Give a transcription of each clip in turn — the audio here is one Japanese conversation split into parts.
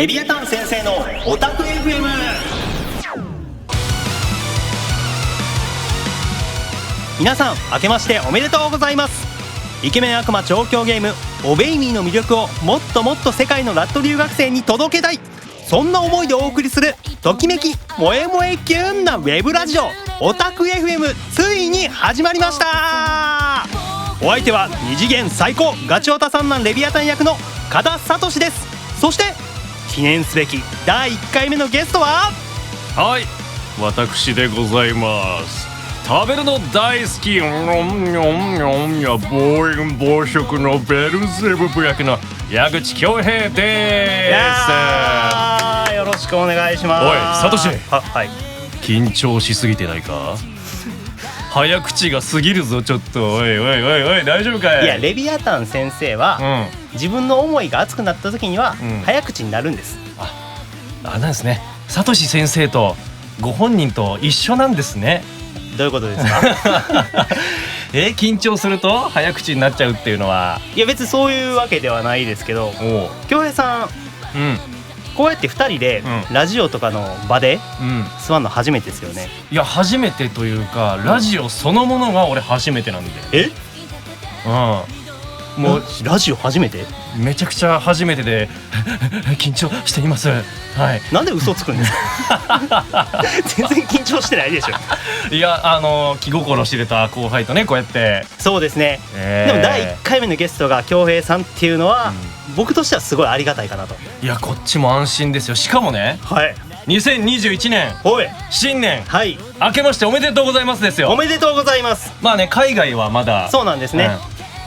レビアタン先生のオタク FM。 皆さん明けましておめでとうございます。イケメン悪魔調教ゲームオベイミーの魅力をもっともっと世界のラット留学生に届けたい、そんな思いでお送りするときめき萌え萌えキュンなウェブラジオオタク FM ついに始まりました。お相手は二次元最高ガチオタ三男レビアタン役の加田聡です。そして記念すべき第1回目のゲストは、はい、私でございます。食べるの大好き暴食のベルゼブブ役の矢口恭平です。よろしくお願いします。おい、サトシ、はい、緊張しすぎてないか？早口が過ぎるぞちょっと。おい大丈夫かい？いや、レビアタン先生は、自分の思いが熱くなった時には、早口になるんです。あなんですね。サトシ先生とご本人と一緒なんですね。どういうことですか？緊張すると早口になっちゃうっていうのは。いや、別にそういうわけではないですけど、恭平さん、こうやって2人でラジオとかの場で座るの初めてですよね。いや、初めてというか、ラジオそのものが俺初めてなんで。もうラジオ初めて？めちゃくちゃ初めてで緊張しています。はい。なんで嘘つくんですか？全然緊張してないでしょ。いや、気心知れた後輩とね、こうやって。そうですね、でも第1回目のゲストが恭平さんっていうのは、僕としてはすごいありがたいかなと。いや、こっちも安心ですよ。しかもね、はい、2021年新年、はい、明けましておめでとうございますですよ。おめでとうございます。まあね、海外はまだ。そうなんですね、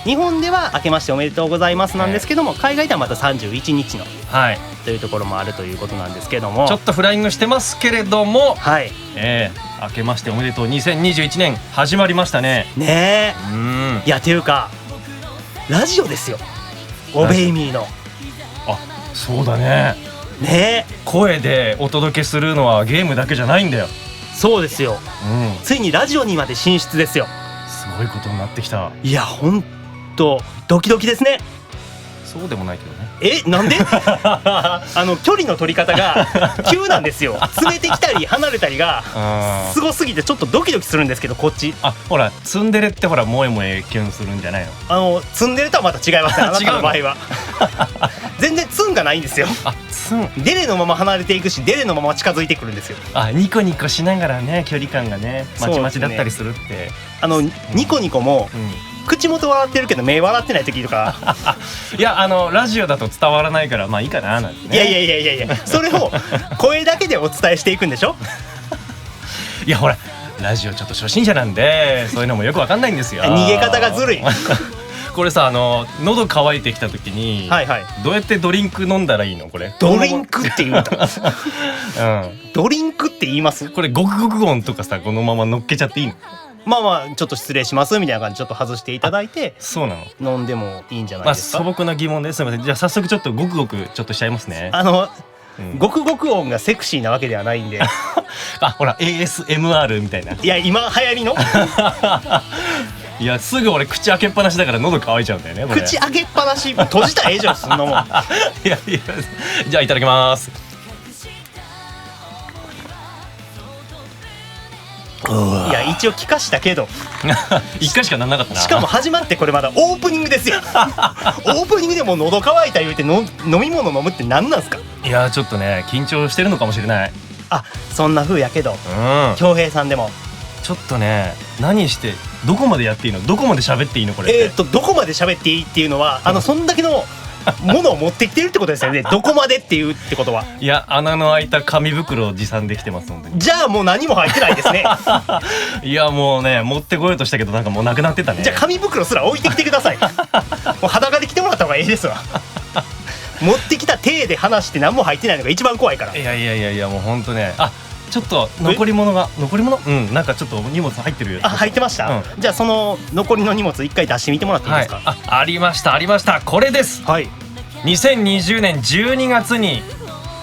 日本では明けましておめでとうございますなんですけども、海外ではまた31日の、というところもあるということなんですけども、ちょっとフライングしてますけれども、はい、明けましておめでとう。2021年始まりましたね。ねえ、いや、ていうかラジオですよ、オベイミーの。あ、そうだね。ねえ、声でお届けするのはゲームだけじゃないんだよ。そうですよ、ついにラジオにまで進出ですよ。すごいことになってきた。いや、ほんとドキドキですね。そうでもないけどね。なんで？距離の取り方が急なんですよ。詰めてきたり離れたりがすごすぎてちょっとドキドキするんですけど、こっち。ほら、ツンデレってほら、萌え萌えキュンするんじゃないの？ツンデレとはまた違いますね。あなたの場合は全然ツンがないんですよ。ツン。デレのまま離れていくし、デレのまま近づいてくるんですよ。ニコニコしながらね、距離感がね、まちまちだったりするって。ニコニコも、口元笑ってるけど目笑ってない時とかいや、ラジオだと伝わらないから、まあいいかななんてね。いやそれを声だけでお伝えしていくんでしょ。いや、ほら、ラジオちょっと初心者なんで、そういうのもよくわかんないんですよ。逃げ方がずるい。これさ、喉乾いてきた時に、どうやってドリンク飲んだらいいの？これドリンクって言うたドリンクって言います？これゴクゴク音とかさ、このまま乗っけちゃっていいの？まあちょっと失礼しますみたいな感じでちょっと外していただいて。そうなの？飲んでもいいんじゃないですか？素朴な疑問です。すみません。じゃあ早速ちょっとゴクゴクちょっとしちゃいますね。ゴクゴク音がセクシーなわけではないんでほら ASMR みたいな。いや、今流行りのいや、すぐ俺口開けっぱなしだから喉乾いちゃうんだよね。これ口開けっぱなし閉じたらええじゃん、そんなもん。いやじゃあいただきます。いや、一応聞かしたけど1回しかなんなかったな。しかも始まってこれまだオープニングですよ。オープニングでもう喉乾いた言うて飲み物飲むって何なんすか？いや、ちょっとね、緊張してるのかもしれない。そんな風やけど、恭平さんでもちょっとね、何してどこまでやっていいの？どこまで喋っていいの？これどこまで喋っていいっていうのは、そんだけのものを持ってきてるってことですよね。どこまでっていうってことは。いや、穴の開いた紙袋を持参できてます。本当に。じゃあもう何も入ってないですね。いや、もうね、持ってこようとしたけどなんかもうなくなってたね。じゃあ紙袋すら置いてきてください。もう裸で来てもらった方がいいですわ。持ってきた体で話して何も入ってないのが一番怖いから。いやもう本当ね。ちょっと残り物なんかちょっと荷物入ってるよ。入ってました、じゃあその残りの荷物一回出してみてもらっていいですか？ありましたこれです。2020年12月に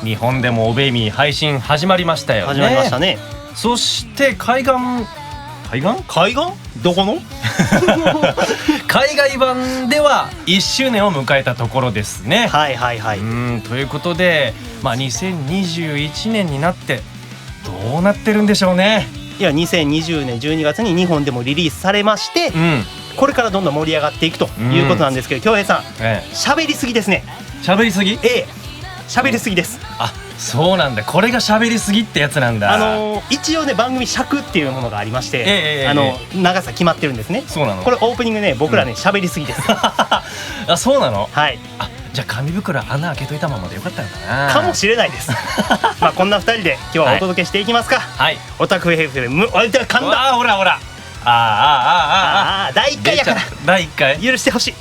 日本でもオベイミー配信始まりましたよね。始まりましたね。そして海外海岸どこの海外版では1周年を迎えたところですね。はいはいはい。ということで、2021年になってどうなってるんでしょうね。いや2020年12月に日本でもリリースされまして、これからどんどん盛り上がっていくということなんですけど、恭平さん喋りすぎですね。喋りすぎ？喋りすぎです。あ、そうなんだ。これが喋りすぎってやつなんだ。一応ね番組尺っていうものがありまして、長さ決まってるんですね。そうなの？これオープニングね僕らね喋りすぎです。あ、そうなの？はい。じゃあ紙袋穴開けといたままでよかったのかな。かもしれないです。こんな2人で今日はお届けしていきますか。はい。オタク FM 噛んだ。ほら。第1回やから。第1回許してほしい。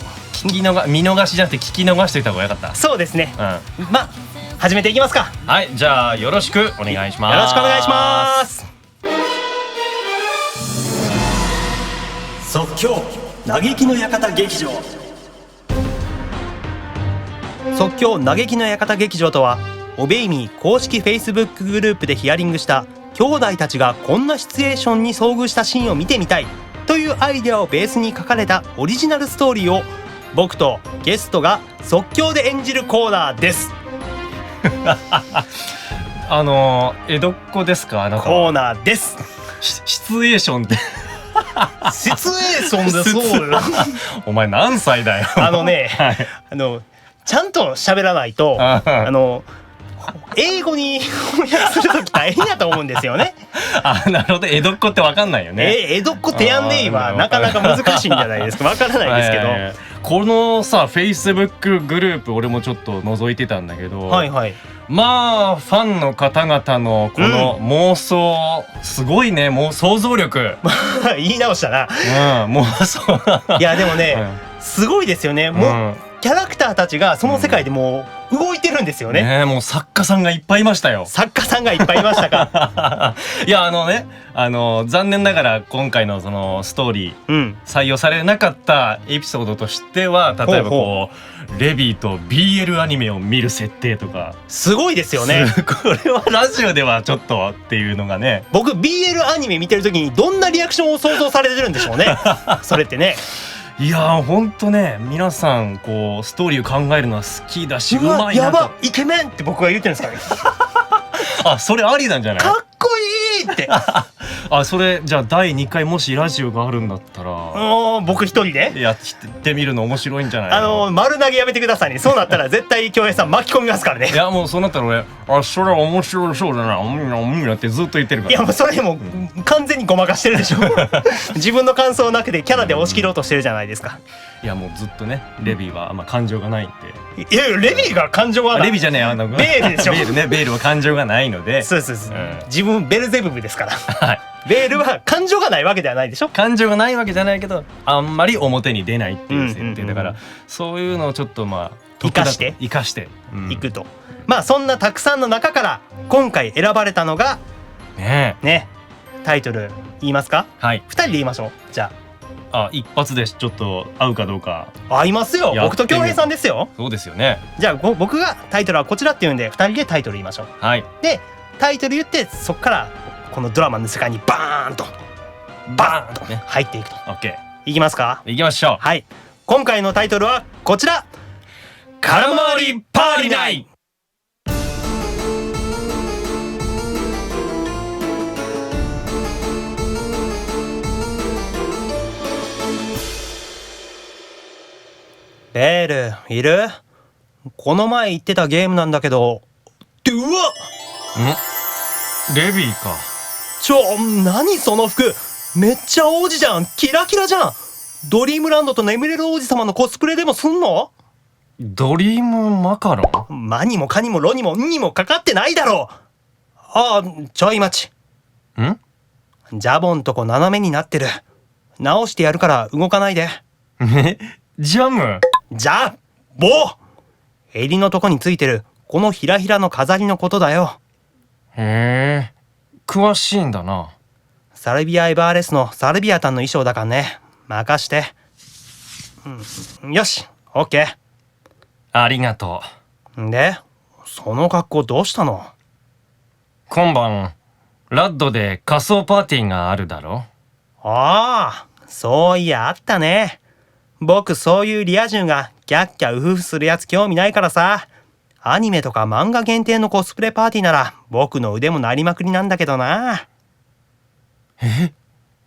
見逃しじゃなくて聞き逃しといた方がよかった。そうですね。始めていきますか。はい、じゃあよろしくお願いします。よろしくお願いします。即興嘆きの館劇場。即興嘆きの館劇場とはオベイミー公式 Facebook グループでヒアリングした兄弟たちがこんなシチュエーションに遭遇したシーンを見てみたいというアイデアをベースに書かれたオリジナルストーリーを僕とゲストが即興で演じるコーナーです。江戸っ子ですか？あなたコーナーです。シチュエーションってシチュエーションでそうよ。お前何歳だよ。ちゃんと喋らないと英語に翻訳するとき大変やと思うんですよね。なるほど。江戸っ子って分かんないよね。江戸っ子てやんねいはなかなか難しいんじゃないですか。分からないですけど、このさ Facebook グループ俺もちょっと覗いてたんだけど、はいはい、ファンの方々のこの妄想、すごいね。もう想像力言い直したな。妄想いやでもね、すごいですよね。もうキャラクターたちがその世界でもう動いてるんですよね。もう作家さんがいっぱいいましたよ。作家さんがいっぱいいましたか。いや残念ながら今回のそのストーリー、採用されなかったエピソードとしては、例えばレビーと BL アニメを見る設定とかすごいですよね。これはラジオではちょっとっていうのがね。僕 BL アニメ見てる時にどんなリアクションを想像されてるんでしょうね。それってね。いやーほんとね、皆さんストーリーを考えるのは好きだし、うまいなと。やばイケメンって僕が言ってるんですからね。それありなんじゃない？かっこいいって。それじゃあ第2回もしラジオがあるんだったら僕一人でやってみるの面白いんじゃないの？丸投げやめてくださいね。そうなったら絶対恭平さん巻き込みますからね。いやもうそうなったら俺それは面白そうだなってずっと言ってるから。いやもうそれも完全にごまかしてるでしょ。自分の感想なくてキャラで押し切ろうとしてるじゃないですか。いやもうずっとね、レビーは感情がないんで。いやレビーが感情はない。レビーじゃねえ、ベールでしょ。ベールは感情がないので。そう、自分ベルゼブブですから。はい。ベールは感情がないわけではないでしょ。感情がないわけじゃないけど、あんまり表に出ないっていう設定だから、そういうのをちょっと生かしていくと。そんなたくさんの中から今回選ばれたのがね、タイトル言いますか？はい。2人で言いましょう。じゃ一発でちょっと合うかどうか。合いますよ。僕と恭平さんですよ。そうですよね。じゃあ僕がタイトルはこちらって言うんで2人でタイトル言いましょう。はい。でタイトル言ってそこからこのドラマの世界にバーンと入っていくと。オッケー。いきますか？いきましょう。はい。今回のタイトルはこちら。空回りパーリナイ。ベールいる？この前言ってたゲームなんだけど。ってうわっ！レビーか。何その服、めっちゃ王子じゃん。キラキラじゃん。ドリームランドと眠れる王子様のコスプレでもすんの？ドリームマカロン？マにもカにもロにもンにもかかってないだろう。ちょい待ち。ジャボンとこ斜めになってる。直してやるから動かないで。ジャム？ジャボ！襟のとこについてるこのひらひらの飾りのことだよ。へえ、詳しいんだな。サルビア・エバーレスのサルビアタンの衣装だからね。任して。よし、オッケー。ありがとう。で、その格好どうしたの？今晩ラッドで仮装パーティーがあるだろ。ああ、そういやあったね。僕そういうリア充がギャッギャウフフするやつ興味ないからさ。アニメとか漫画限定のコスプレパーティーなら僕の腕も鳴りまくりなんだけどな。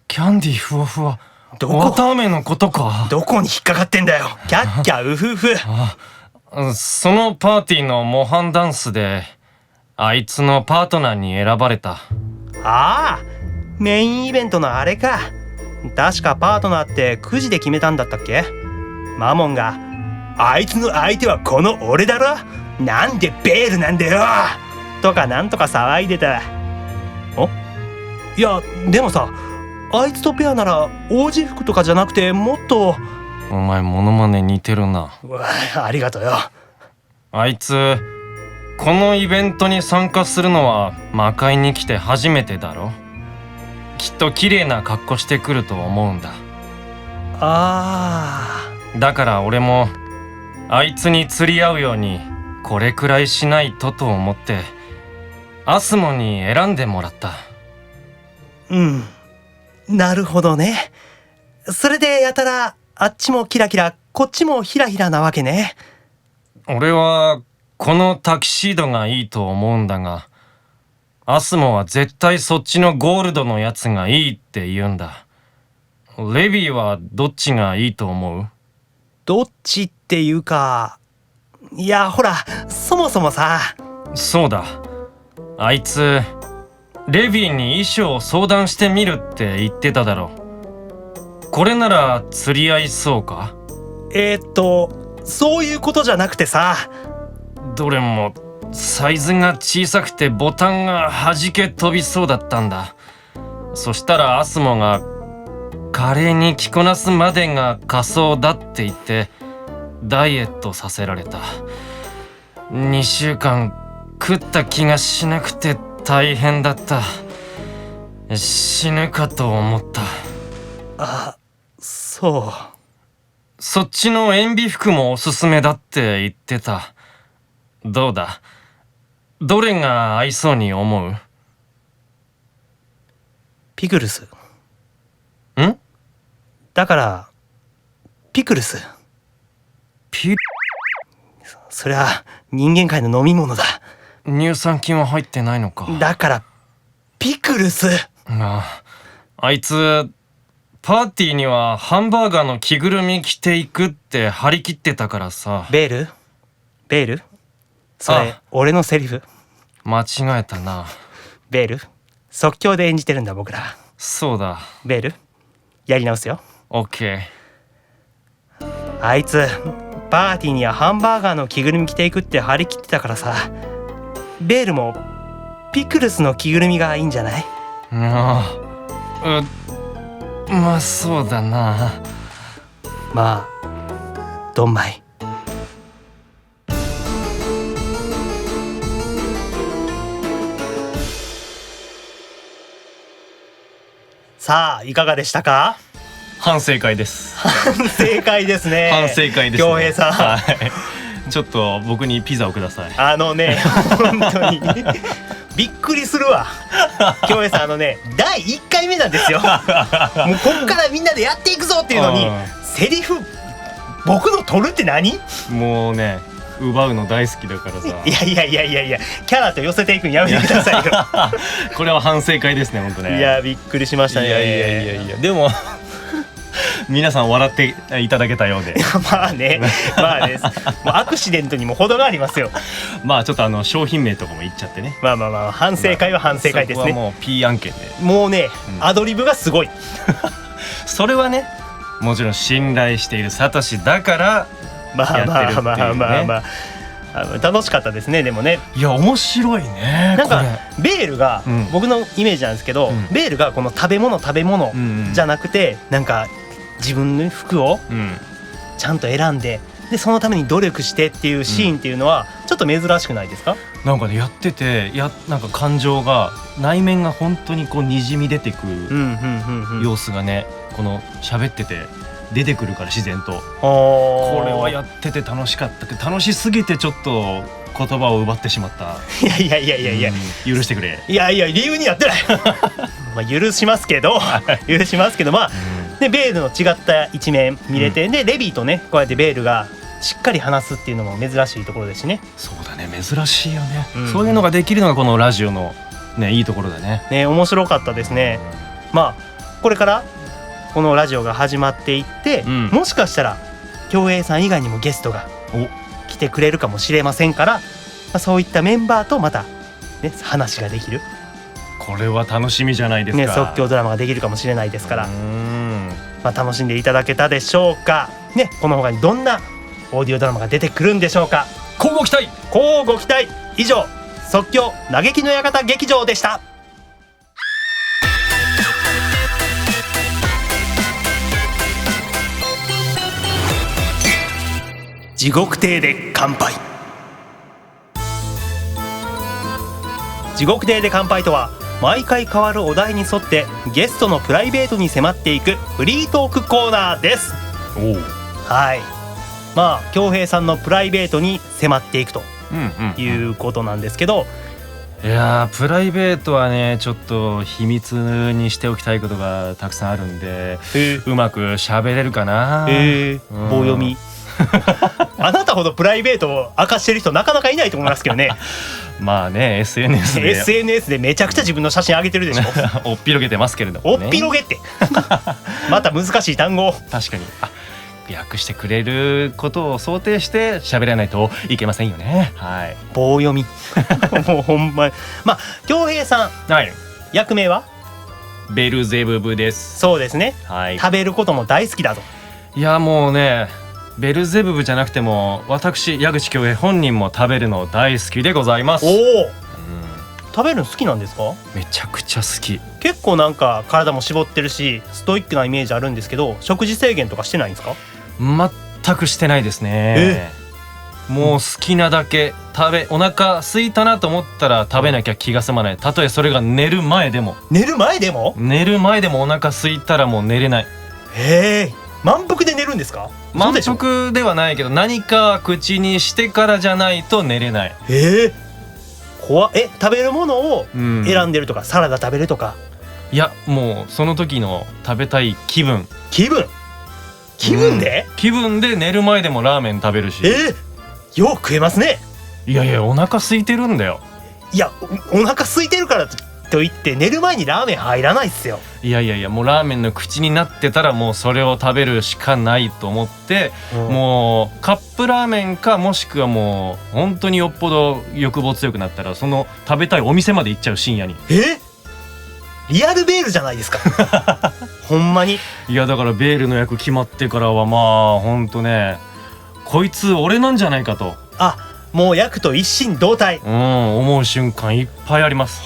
キャンディーふわふわ、どこ綿あめのことか。どこに引っかかってんだよ。ギャッギャウフフ。そのパーティーの模範ダンスであいつのパートナーに選ばれた。ああ、メインイベントのあれか。確かパートナーってくじで決めたんだったっけ。マモンがあいつの相手はこの俺だろ、なんでベールなんだよとかなんとか騒いでた。いやでもさ、あいつとペアなら王子服とかじゃなくてもっと。お前モノマネ似てるな。うわ、ありがとうよ。あいつこのイベントに参加するのは魔界に来て初めてだろ。きっと綺麗な格好してくると思うんだ。だから俺もあいつに釣り合うようにこれくらいしないとと思ってアスモに選んでもらった。なるほどね。それでやたらあっちもキラキラこっちもヒラヒラなわけね。俺はこのタキシードがいいと思うんだが、アスモは絶対そっちのゴールドのやつがいいって言うんだ。レビーはどっちがいいと思う？どっちっていうか、いやほらそもそもさ。そうだ、あいつレビーに衣装を相談してみるって言ってただろ。これなら釣り合いそうか？そういうことじゃなくてさ。どれもサイズが小さくてボタンが弾け飛びそうだったんだ。そしたらアスモが華麗に着こなすまでが仮装だって言ってダイエットさせられた。2週間食った気がしなくて大変だった。死ぬかと思った。そう。そっちの塩ビ服もおすすめだって言ってた。どうだ、どれが合いそうに思う？ピクルス。ん？だからピクルス。そりゃ人間界の飲み物だ。乳酸菌は入ってないのか。だからピクルス。あいつパーティーにはハンバーガーの着ぐるみ着ていくって張り切ってたからさ。ベールそれ俺のセリフ。間違えたな。ベール即興で演じてるんだ僕ら。そうだ。ベールやり直すよ。オッケー。あいつパーティーにはハンバーガーの着ぐるみ着ていくって張り切ってたからさ。ベールもピクルスの着ぐるみがいいんじゃない？まあそうだな。まあドンマイ。さあいかがでしたか？反省会です。反省会ですね。反省会ですね。恭平さん、はい、ちょっと僕にピザをください。本当にびっくりするわ。恭平さん第1回目なんですよ。もうこっからみんなでやっていくぞっていうのにセリフ僕の取るって何？もうね奪うの大好きだからさ。いやキャラと寄せていくのやめてくださいよ。これは反省会ですね本当ね。いやびっくりしましたね。いやでも皆さん笑っていただけたようで。まあねもうアクシデントにも程がありますよ。まあちょっと商品名とかも言っちゃってね。まあ反省会は反省会ですね。そこはもう P 案件でもうね、アドリブがすごい。それはねもちろん信頼しているサトシだからやってるっていうね。楽しかったですね。でもね、いや面白いね。なんかベールが、僕のイメージなんですけど、ベールがこの食べ物じゃなくて、なんか自分の服をちゃんと選んで、でそのために努力してっていうシーンっていうのはちょっと珍しくないですか？なんかねやっててなんか感情が内面が本当にこうにじみ出てく様子がねこの喋ってて出てくるから自然と。これはやってて楽しかったけど楽しすぎてちょっと言葉を奪ってしまった。いやいやいやいや、許してくれ。いやいや理由になってないまあ許しますけど許しますけど、まあ、でベールの違った一面見れて、でレビーとねこうやってベールがしっかり話すっていうのも珍しいところですしね。そうだね、珍しいよね、そういうのができるのがこのラジオのねいいところだね。面白かったですね。まあこれからこのラジオが始まっていって、もしかしたら恭平さん以外にもゲストが来てくれるかもしれませんから、そういったメンバーとまた、ね、話ができる、これは楽しみじゃないですか、即興ドラマができるかもしれないですから、楽しんでいただけたでしょうか、ね、この他にどんなオーディオドラマが出てくるんでしょうか。乞うご期待。乞うご期待。以上即興嘆きの館劇場でした。地獄亭で乾杯。地獄亭で乾杯とは毎回変わるお題に沿ってゲストのプライベートに迫っていくフリートークコーナーです。はい、まあ恭平さんのプライベートに迫っていくということなんですけど、いやプライベートはねちょっと秘密にしておきたいことがたくさんあるんで、うまく喋れるかな。棒読みあなたほどプライベートを明かしてる人なかなかいないと思いますけどねまあね SNS でめちゃくちゃ自分の写真上げてるでしょおっぴろげてますけれども、ね、おっぴろげってまた難しい単語。確かに訳してくれることを想定して喋らないといけませんよね。はい、棒読みもうほんまに。まあ恭平さん、はい、役名はベルゼブブです。そうですね、はい、食べることも大好きだと。いやもうねベルゼブブじゃなくても私矢口恭平本人も食べるの大好きでございます。食べるの好きなんですか？めちゃくちゃ好き。結構なんか体も絞ってるしストイックなイメージあるんですけど、食事制限とかしてないんですか？全くしてないですね。もう好きなだけお腹空いたなと思ったら食べなきゃ気が済まない。たとえそれが寝る前でもお腹空いたらもう寝れない。満腹で寝るんですか？満腹ではないけど何か口にしてからじゃないと寝れない。怖っ。食べるものを選んでるとか、サラダ食べるとか。いやもうその時の食べたい気分で寝る前でもラーメン食べるし。よう食えますね。いやいやお腹空いてるんだよ。いやお腹空いてるからと言って寝る前にラーメン入らないっすよ。いやもうラーメンの口になってたらもうそれを食べるしかないと思って、もうカップラーメンかもしくはもう本当によっぽど欲望強くなったらその食べたいお店まで行っちゃう深夜に。リアルベールじゃないですかほんまに。いやだからベールの役決まってからはまあほんとねこいつ俺なんじゃないかともう役と一心同体、思う瞬間いっぱいあります。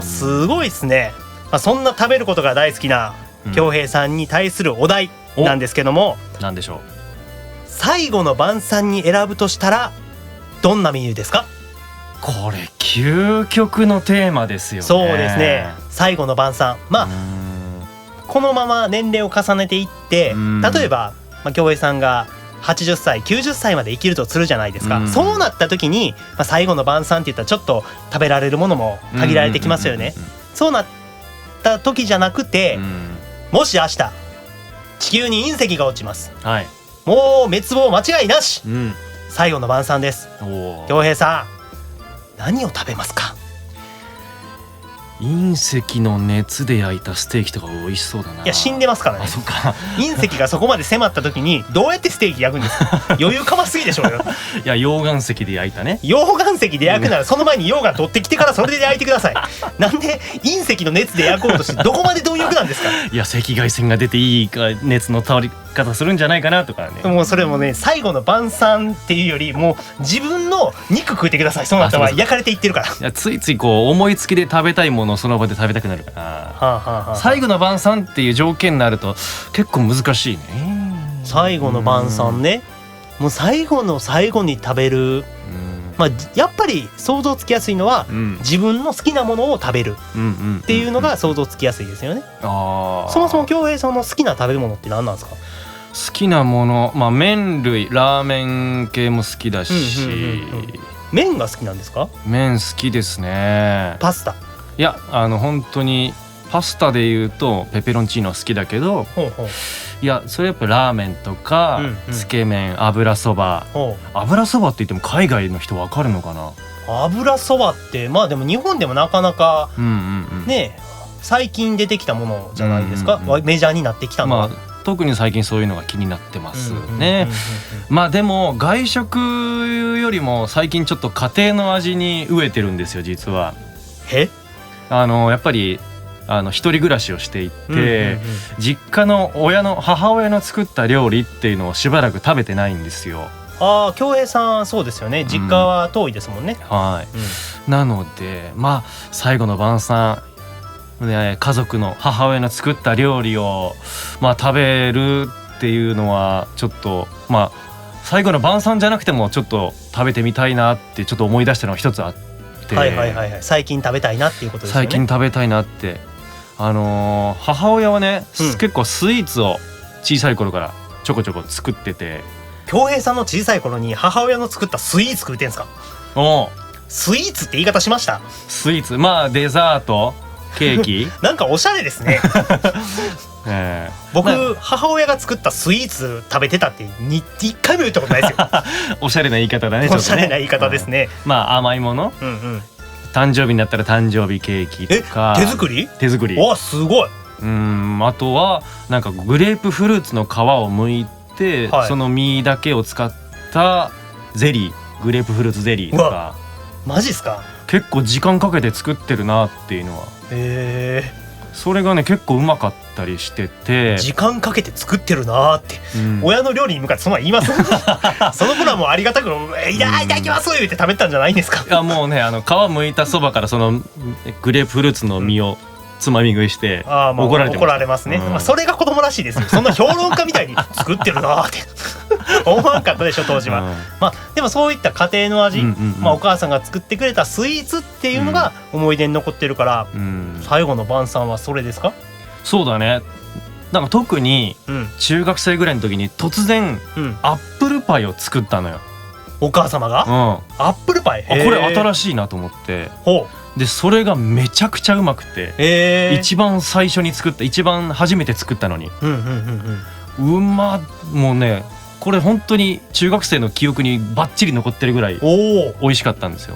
すごいですね。そんな食べることが大好きな恭平さんに対するお題なんですけども、何でしょう。最後の晩餐に選ぶとしたらどんなメニューですか？これ究極のテーマですよね。そうですね、最後の晩餐。このまま年齢を重ねていって例えば恭平さんが80歳90歳まで生きるとするじゃないですか。そうなった時に、最後の晩餐って言ったらちょっと食べられるものも限られてきますよね。そうなった時じゃなくて、もし明日地球に隕石が落ちます、もう滅亡間違いなし、最後の晩餐です。恭平さん何を食べますか？隕石の熱で焼いたステーキとか美味しそうだな。いや死んでますからね。そっか隕石がそこまで迫った時にどうやってステーキ焼くんですか？余裕かますぎでしょうよいや溶岩石で焼いたね。溶岩石で焼くならその前に溶岩取ってきてからそれで焼いてくださいなんで隕石の熱で焼こうとしてどこまで貪欲なんですか？いや赤外線が出ていい熱の通り方するんじゃないかなとかね。もうそれもね最後の晩餐っていうよりもう自分の肉食ってください。そうなったら焼かれていってるから。いやついついこう思いつきで食べたいものをその場で食べたくなるから、最後の晩餐っていう条件になると結構難しいね。最後の晩餐ね、もう最後の最後に食べる、やっぱり想像つきやすいのは、自分の好きなものを食べるっていうのが想像つきやすいですよね。そもそも恭平さんの好きな食べ物って何なんですか？好きなもの、麺類ラーメン系も好きだし、麺が好きなんですか？麺好きですね。パスタ？いや本当にパスタで言うとペペロンチーノ好きだけど、ほうほう。いやそれやっぱラーメンとか、つけ麺、油そば。油そばって言っても海外の人わかるのかな？油そばってまあでも日本でもなかなかね、最近出てきたものじゃないですか、メジャーになってきたのは。特に最近そういうのが気になってますね。まあでも外食よりも最近ちょっと家庭の味に飢えてるんですよ実は。やっぱり一人暮らしをしていて、実家の母親の作った料理っていうのをしばらく食べてないんですよ。ああ、恭平さんそうですよね、実家は遠いですもんね。はい、なのでまあ最後の晩餐、家族の母親の作った料理を食べるっていうのはちょっと最後の晩餐じゃなくてもちょっと食べてみたいなってちょっと思い出したのが一つあって、最近食べたいなっていうことですよね。最近食べたいなって、母親はね、結構スイーツを小さい頃からちょこちょこ作ってて。恭平さんの小さい頃に母親の作ったスイーツ食うてんすか？スイーツって言い方しました？スイーツ、デザート、ケーキなんかおしゃれですね。僕母親が作ったスイーツ食べてたって1回も言ったことないですよ。おしゃれな言い方だね。おしゃれな言い方ですね。甘いもの、誕生日になったら誕生日ケーキとか。手作り？手作り。わ、すごい。あとはなんかグレープフルーツの皮を剥いて、その実だけを使ったゼリー、グレープフルーツゼリーとか。マジっすか？結構時間かけて作ってるなっていうのは。それがね結構うまかったりしてて。時間かけて作ってるなって、親の料理に向かってそんな言います？その頃はもうありがたく「いただきます」言って食べたんじゃないんですか？いやもうね皮むいたそばからそのグレープフルーツの実をつまみ食いして怒られますね。それが子供らしいですよ。そんな評論家みたいに作ってるなって思わんかったでしょ当時は。でもそういった家庭の味、お母さんが作ってくれたスイーツっていうのが思い出に残ってるから、最後の晩餐はそれですか？そうだね。なんか特に中学生ぐらいの時に突然アップルパイを作ったのよ。お母様が？アップルパイ？これ新しいなと思って。でそれがめちゃくちゃうまくて、一番最初に作った、一番初めて作ったのにもうね、これ本当に中学生の記憶にバッチリ残ってるぐらい美味しかったんですよ。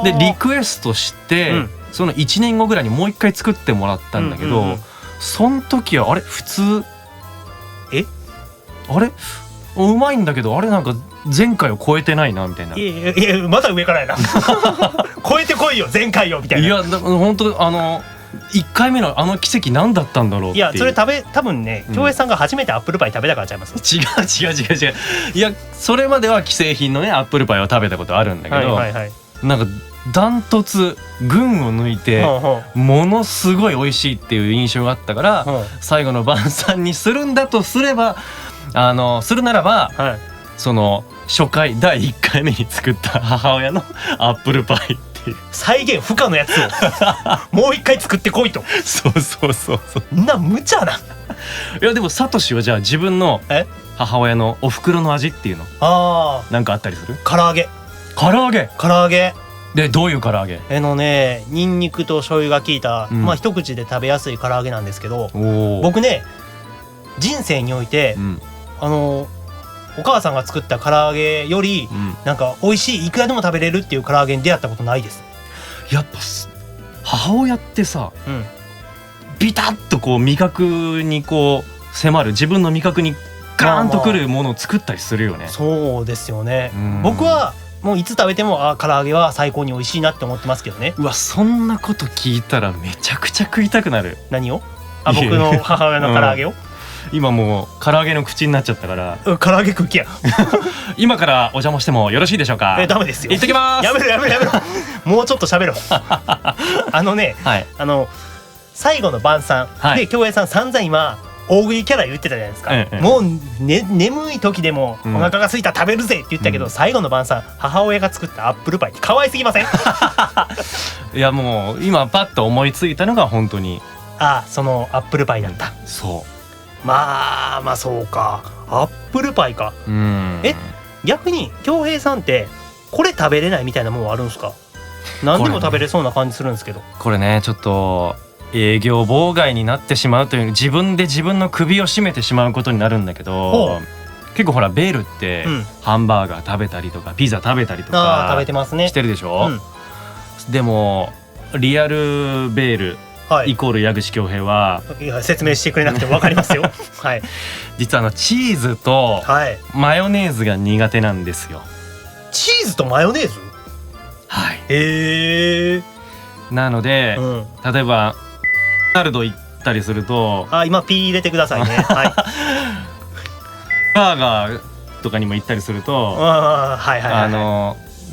でリクエストして、その1年後ぐらいにもう一回作ってもらったんだけど、その時はあれ普通、あれうまいんだけど、あれなんか前回を超えてないなみたいな。いやまだ上からやな。超えてこいよ前回よみたいな。いや本当1回目の奇跡何だったんだろうっていう。いやそれ多分ね、恭平さんが初めてアップルパイ食べたからちゃいます？違う。いやそれまでは既製品のねアップルパイを食べたことあるんだけど、なんかダントツ群を抜いてものすごい美味しいっていう印象があったから、最後の晩餐にするんだとすればするならば、その初回第1回目に作った母親のアップルパイっていう再現不可のやつをもう一回作ってこいと。そうな無茶な。いやでもサトシはじゃあ自分の母親のお袋の味っていうのなんかあったりする？唐揚げでどういう唐揚げ？ニンニクと醤油が効いた、一口で食べやすい唐揚げなんですけど、僕ね人生において、お母さんが作った唐揚げより、なんか美味しい、いくらでも食べれるっていう唐揚げに出会ったことないです。やっぱ母親ってさ、ビタッとこう味覚にこう迫る、自分の味覚にガーンとくるものを作ったりするよね。そうですよね。僕はもういつ食べても唐揚げは最高に美味しいなって思ってますけどね。うわ、そんなこと聞いたらめちゃくちゃ食いたくなる。何を？僕の母親の唐揚げを？今もう唐揚げの口になっちゃったから。唐揚げ食う気や。今からお邪魔してもよろしいでしょうか？ダメですよ。行ってきます。やめろ。もうちょっと喋ろう。最後の晩餐で恭平さん散々今大食いキャラ言ってたじゃないですか。もう、眠い時でもお腹が空いたら食べるぜって言ったけど、最後の晩餐母親が作ったアップルパイ可愛すぎません？いやもう今パッと思いついたのが本当にそのアップルパイだった。そう。まあそうか、アップルパイか。逆に恭平さんってこれ食べれないみたいなもんあるんですか？何でも食べれそうな感じするんですけど。これねちょっと営業妨害になってしまうという、自分で自分の首を絞めてしまうことになるんだけど、結構ほらベールってハンバーガー食べたりとかピザ食べたりとか食べてますねしてるでしょ、でもリアルベールイコール矢口恭平は、いや説明してくれなくても分かりますよはい、実はチーズとマヨネーズが苦手なんですよ。チーズとマヨネーズ？はい。へえ。なので、例えばマクドナルド行ったりすると、今ピー入れてくださいねはい。バーガーとかにも行ったりすると、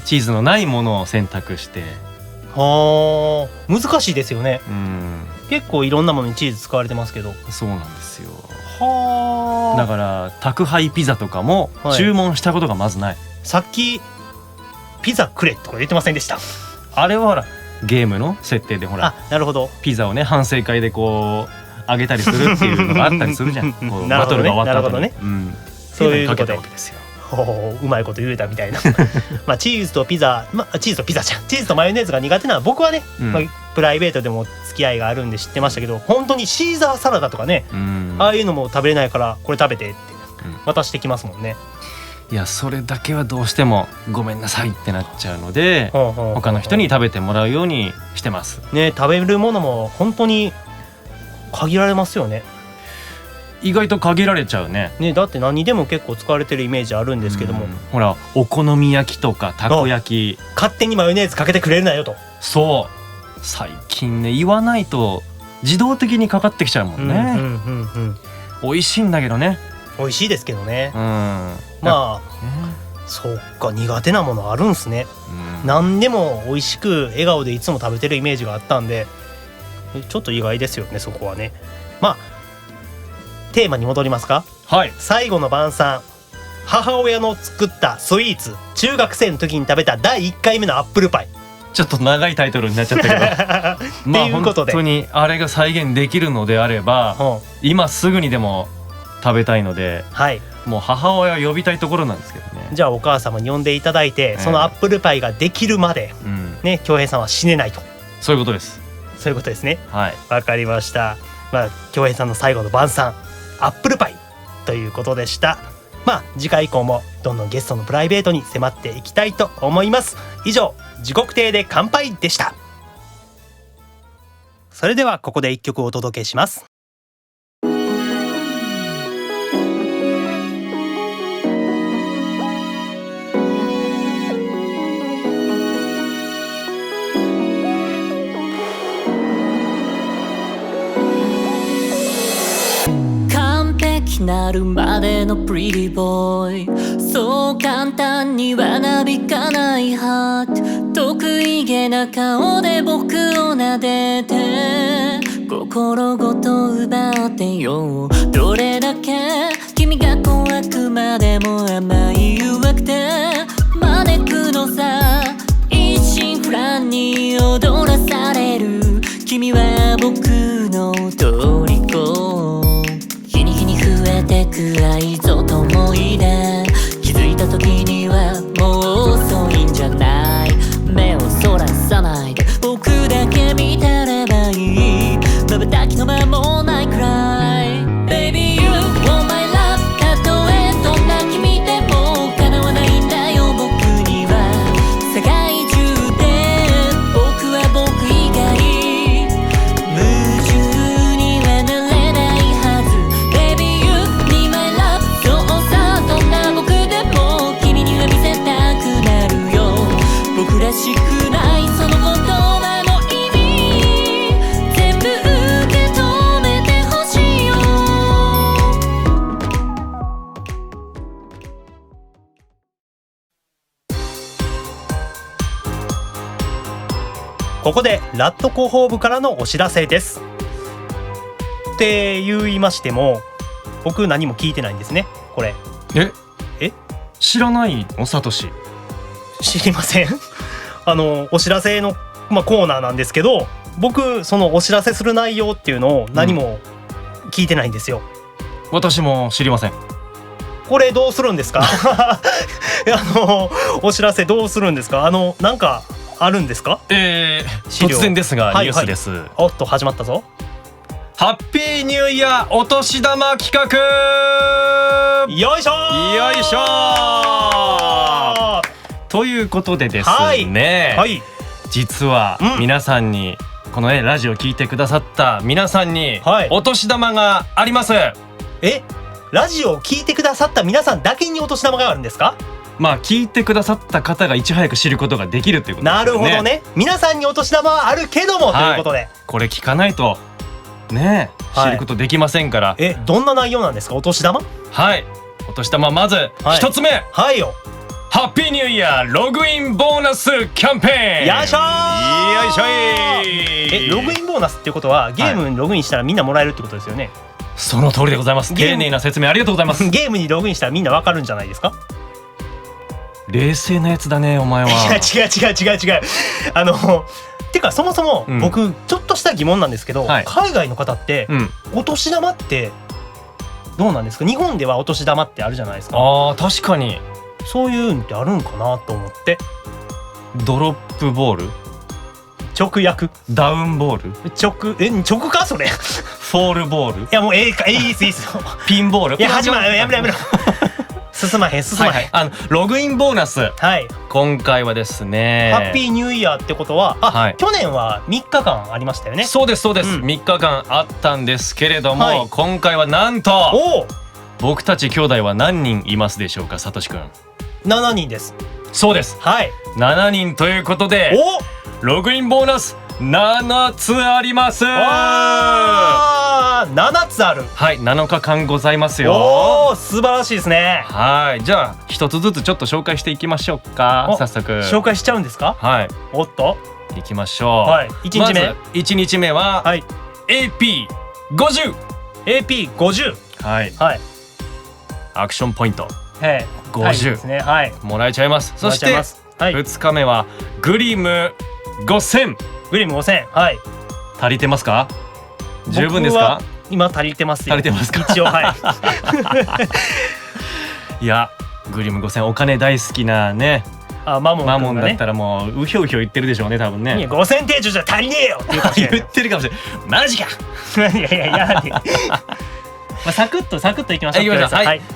チーズのないものを選択して、難しいですよね。結構いろんなものにチーズ使われてますけど。そうなんですよ。だから宅配ピザとかも注文したことがまずない。さっきピザくれとか言ってませんでした？あれはほらゲームの設定でほら、なるほど、ピザをね反省会でこうあげたりするっていうのがあったりするじゃんこうバトルが終わった後にね、そういうことでわけですよ。うまいこと言えたみたいなチーズとピザ、チーズとマヨネーズが苦手な僕はね、プライベートでも付き合いがあるんで知ってましたけど、本当にシーザーサラダとかね、ああいうのも食べれないからこれ食べてって渡してきますもんね。いやそれだけはどうしてもごめんなさいってなっちゃうので、他の人に食べてもらうようにしてますね。食べるものも本当に限られますよね。意外と限られちゃうね。だって何にでも結構使われてるイメージあるんですけども、ほらお好み焼きとかたこ焼き、勝手にマヨネーズかけてくれるなよと。そう最近ね言わないと自動的にかかってきちゃうもんね。美味しいんだけどね。美味しいですけどね。そっか、苦手なものあるんすね。何でも美味しく笑顔でいつも食べてるイメージがあったんで、ちょっと意外ですよねそこはね。テーマに戻りますか。はい。最後の晩餐、母親の作ったスイーツ、中学生の時に食べた第1回目のアップルパイ。ちょっと長いタイトルになっちゃったけどっていうことで、本当にあれが再現できるのであれば、今すぐにでも食べたいので、もう母親を呼びたいところなんですけどね。じゃあお母様に呼んでいただいて、そのアップルパイができるまでね、恭平さんは死ねないと。そういうことです。そういうことですね。はい、わかりました。恭平さんの最後の晩餐、アップルパイということでした。次回以降もどんどんゲストのプライベートに迫っていきたいと思います。以上、時刻亭で乾杯でした。それではここで一曲お届けします。なるまでのプリティボーイ、そう簡単にはなびかないハート、得意げな顔で僕を撫でて心ごと奪ってよ。どれだけ君が怖くまでも甘い誘惑で招くのさ、一心不乱に踊らされる君は僕の虜、増えてく愛と思い出、気づいた時にはもう遅いんじゃない。目をそらさないで僕だけ見てればいい、瞬きの間もないくらい Baby you want my love、 たとえどんな君でも叶わないんだよ僕には。世界中で僕は僕以外矛盾にはなれないはず。僕らしくないその言葉の意味、全部受け止めてほしいよ。ここでラット広報部からのお知らせです。って言いましても僕何も聞いてないんですねこれ。知らないのサトシ？知りませんお知らせの、コーナーなんですけど、僕そのお知らせする内容っていうのを何も聞いてないんですよ。私も知りません。これどうするんですかお知らせどうするんですか？なんかあるんですか？突然ですがニュースです、はいはい、おっと始まったぞ。ハッピーニューイヤーお年玉企画、よいしょー、よいしょーということでですね、はい、実は皆さんに、このねラジオ聞いてくださった皆さんにお年玉があります、ラジオを聞いてくださった皆さんだけにお年玉があるんですか？まあ聞いてくださった方がいち早く知ることができるということですよね。なるほどね。皆さんにお年玉はあるけども、ということでこれ聞かないとね知ることできませんから、どんな内容なんですか？お年玉。はい、お年玉まず一つ目、はいよ、ハッピーニューイヤーログインボーナスキャンペーン。よいしょー、よいしょー。ログインボーナスっていうことはゲームにログインしたらみんなもらえるってことですよね。その通りでございます。丁寧な説明ありがとうございます。ゲームにログインしたらみんなわかるんじゃないですか？冷静なやつだねお前は。違うてかそもそも僕ちょっとした疑問なんですけど、海外の方ってお年玉ってどうなんですか？日本ではお年玉ってあるじゃないですか。確かにそういうのってあるんかなと思って。ドロップボール、直訳ダウンボール、直かそれ。フォールボール。いやもういいっすピンボール。いや始まる、やめろ進まへん、ログインボーナス、今回はですねハッピーニューイヤーってことは去年は3日間ありましたよね。そうです、3日間あったんですけれども、今回はなんと僕たち兄弟は何人いますでしょうか、さとしくん。7人です。そうです、7人ということでログインボーナス7つあります。7つある。はい、7日間ございますよ。素晴らしいですね。じゃあ一つずつちょっと紹介していきましょうか。早速紹介しちゃうんですか？おっといきましょう。1日目、1日目は AP50。 AP50、アクションポイント50ですね。もらえちゃいます。そして2日目はグリム5000。グリム5000、足りてますか？十分ですか？今足りてますよ。足りてますか？一応いやグリム5000お金大好きなねマモンだったらもううひょうひょ言ってるでしょうね多分ね。5000程度じゃ足りねえよって言ってるかもしれない。マジか。いやサクッといきましょう。じゃあ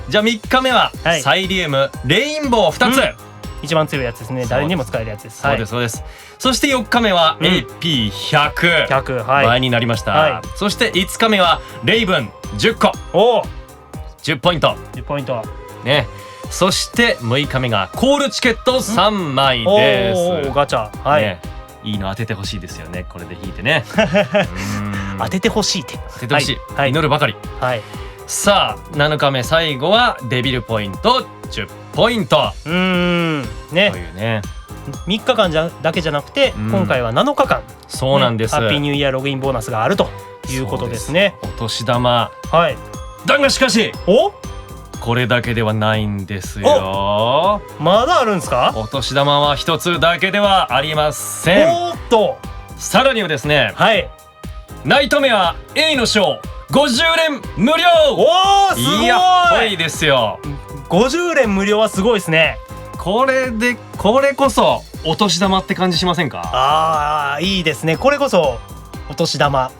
3日目はサイリウムレインボー2つ。一番強いやつですね。誰にも使えるやつです。そうです。そして4日目は AP100 倍になりました。そして5日目はレイブン10個10ポイントね。そして6日目がコールチケット3枚です。ガチャ、いいの当ててほしいですよね、これで引いてね。当ててほしいって、祈るばかり。さあ7日目最後はデビルポイント10ポイントというね。3日間だけじゃなくて今回は7日間、そうなんです、ハッピーニューイヤーログインボーナスがあるということですね。お年玉、だがしかしこれだけではないんですよ。まだあるんですか？お年玉は一つだけではありません。さらにはですね、ナイトメア A のショー50連無料。すごい。いやっぽいですよ。50連無料はすごいですね。これこそお年玉って感じしませんか？いいですね。これこそお年玉。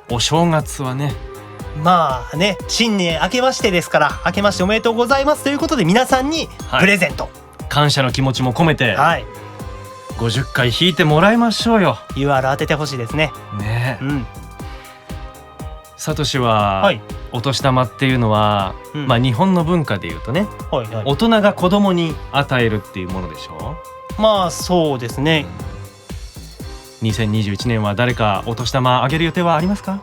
お正月はね、まあね、新年明けましてですから、明けましておめでとうございますということで皆さんにプレゼント、感謝の気持ちも込めて、50回引いてもらいましょうよ。 UR 当ててほしいですね。サトシは、お年玉っていうのは、日本の文化でいうとね、大人が子供に与えるっていうものでしょ。まあそうですね。2021年は誰かお年玉あげる予定はありますか？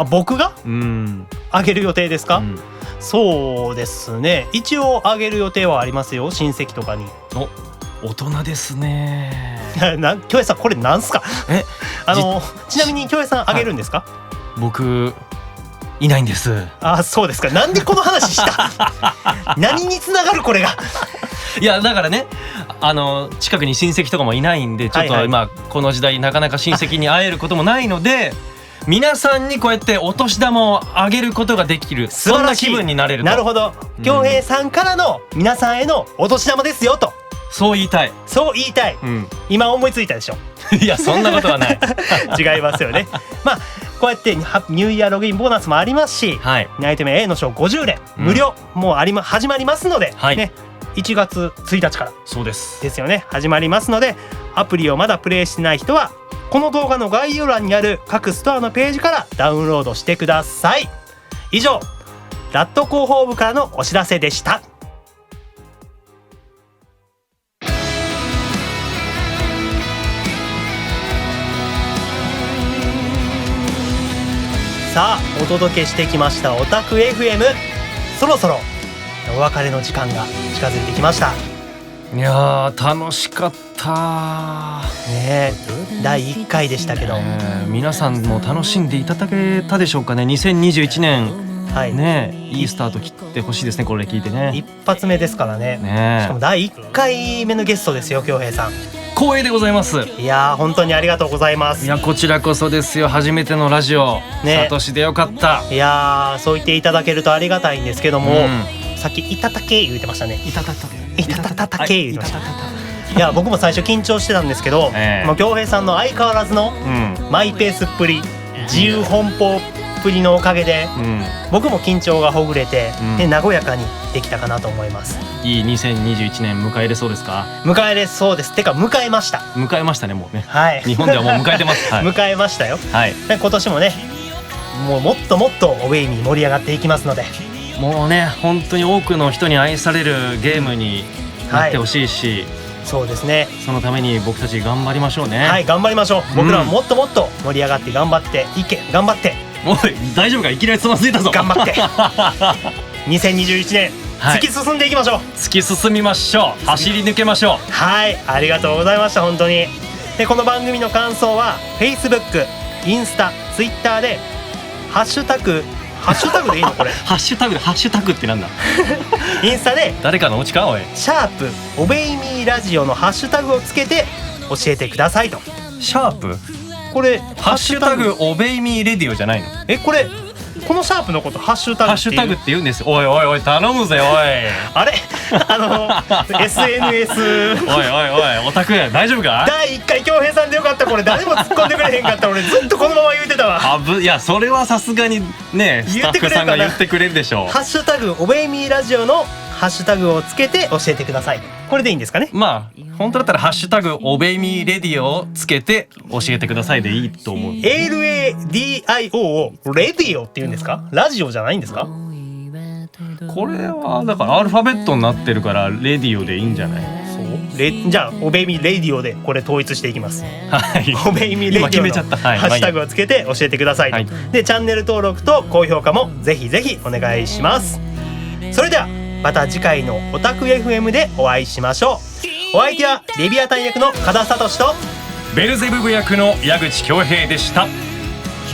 僕があげる予定ですか？そうですね、一応あげる予定はありますよ、親戚とかに。大人ですね。京平さんこれなんすか？ちなみに京平さんあげるんですか？僕いないんです。そうですか。なんでこの話した何につながるこれが。いやだからね、近くに親戚とかもいないんで、ちょっと今この時代なかなか親戚に会えることもないので皆さんにこうやってお年玉をあげることができる、素晴らしい。そんな気分になれると。なるほど、恭平さんからの皆さんへのお年玉ですよと、そう言いたい。そう言いたい、今思いついたでしょいやそんなことはない違いますよね。まあこうやってニューイヤーログインボーナスもありますし、ナイトメア A のショー50連無料、もう始まりますので、ね、1月1日からそうですよね、始まりますので、アプリをまだプレイしてない人はこの動画の概要欄にある各ストアのページからダウンロードしてください。以上、ラット広報部からのお知らせでした。さあお届けしてきましたオタク FM、 そろそろお別れの時間が近づいてきました。いやー楽しかったね。第1回でしたけど、皆さんも楽しんでいただけたでしょうかね。2021年、ね、いいスタート切ってほしいですね。これ聞いてね、一発目ですからね。しかも第1回目のゲストですよ、恭平さん。光栄でございます。いやー本当にありがとうございます。いやこちらこそですよ。初めてのラジオ、サトシでよかった。いやそう言っていただけるとありがたいんですけども、さっきいたたけ言ってましたね。いたたたけ言ってました。いや僕も最初緊張してたんですけど、恭平さんの相変わらずのマイペースっぷり、自由奔放っぷりのおかげで、僕も緊張がほぐれて、和やかにできたかなと思います。いい2021年迎えれそうですか？迎えれそうです。てか迎えました。迎えましたね、もうね。日本ではもう迎えてます。迎えましたよ。今年もね、もっともっとオベイミー盛り上がっていきますので、もうね本当に多くの人に愛されるゲームになってほしいし、そうですね、そのために僕たち頑張りましょうね。頑張りましょう。僕らはもっともっと盛り上がって頑張っておい大丈夫か、いきなりつまずいたぞ。頑張って2021年突き進んでいきましょう。突き進みましょう。走り抜けましょう。ありがとうございました。本当に。でこの番組の感想は Facebook、インスタ、Twitter でハッシュタグでいいのこれハッシュタグってなんだインスタで誰かのお家か、おい。シャープオベイミーラジオのハッシュタグをつけて教えてくださいと。シャープこれハッシュタグオベイミーレディオじゃないの？このシャープのことハッシュタグって言うんですよ。おいおいおい頼むぜおい。あれSNS おいオタク大丈夫か？第1回恭平さんでよかった。これ誰も突っ込んでくれへんかった。俺ずっとこのまま言うてたわ。いやそれはさすがにね、スタッフさんが言ってくれるでしょう。ハッシュタグオベイミーラジオのハッシュタグをつけて教えてください。これでいいんですかね？まあ本当だったらハッシュタグオベイミーレディオをつけて教えてくださいでいいと思う。 LADIO をレディオって言うんですか？ラジオじゃないんですか？これはだからアルファベットになってるからレディオでいいんじゃない？じゃあオベイミーレディオでこれ統一していきます。オベイミーレディオの決めちゃった。ハッシュタグをつけて教えてください。でチャンネル登録と高評価もぜひぜひお願いします。それではまた次回のオタク FM でお会いしましょう。お相手はレビアタン役の加田聡とベルゼブブ役の矢口恭平でした。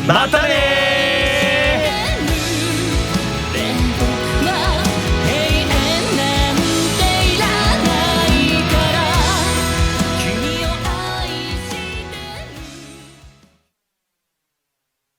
またね。